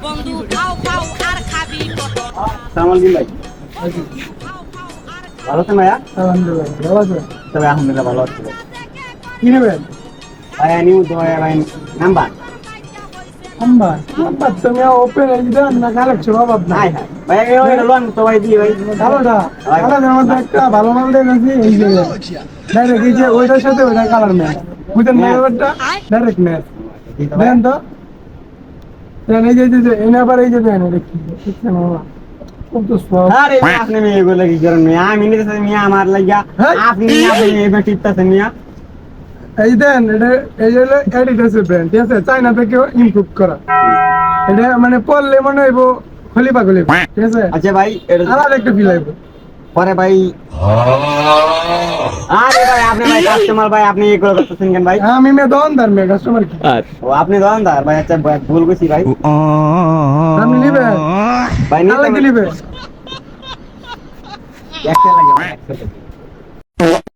বন্ধু খাও খাও আর খাবি সালাম আলাইকুম ভাই। ভালো আছেন ভাইয়া? আলহামদুলিল্লাহ ভালো আছে। তবে আলহামদুলিল্লাহ ভালো আছি ভাই। কি নেবেন? ভাইয়া নিউ তো ভাই নাম্বার। নাম্বার নাম্বার তুমি ওপেন এই দেন না কালেকশন অভাব নাই। হাই হাই ভাইয়া এই লোন তো ভাই দিই ভাই। ভালোটা কালারের মধ্যে একটা ভালো মাল দেন আছে এই যে ডাইরেক্ট এই যে ওইটার সাথে ওইটা কালার ম্যাচ বুঝেন না ব্যাপারটা ডাইরেক্ট ম্যাচ দেন তো দেন এই যে এনে আবার এই যে দেন এটা কি দেখছেন বাবা খুব তো সব আরে আপনি মেয়ে এগুলো কি করেন মিয়া? আমি নিতেছি মিয়া আমার লাগিয়া। আপনি আপনি টিপতেছেন মিয়া। এই দেন এটা এই যে এডিটাস ব্র্যান্ড ঠিক আছে চাইনা থেকে ইমপ্রুভ করা এটা মানে পড়লে মনে হইব খলিফা খলিফা ঠিক আছে আচ্ছা ভাই এটা আলাদা একটা ফিল আইব পরে ভাই। আরে ভাই আপনি ভাই কাস্টমার ভাই আপনি এগুলো করতেছেন কেন ভাই? আমি মে দোকানদার মে কাস্টমার কি ও আপনি দোকানদার ভাই? আচ্ছা ভাই, ভুল কইছি ভাই। আমি নিবে ভাই আলাদা কি নিতে নিবে একশো লাগে ভাই, 100 টাকা।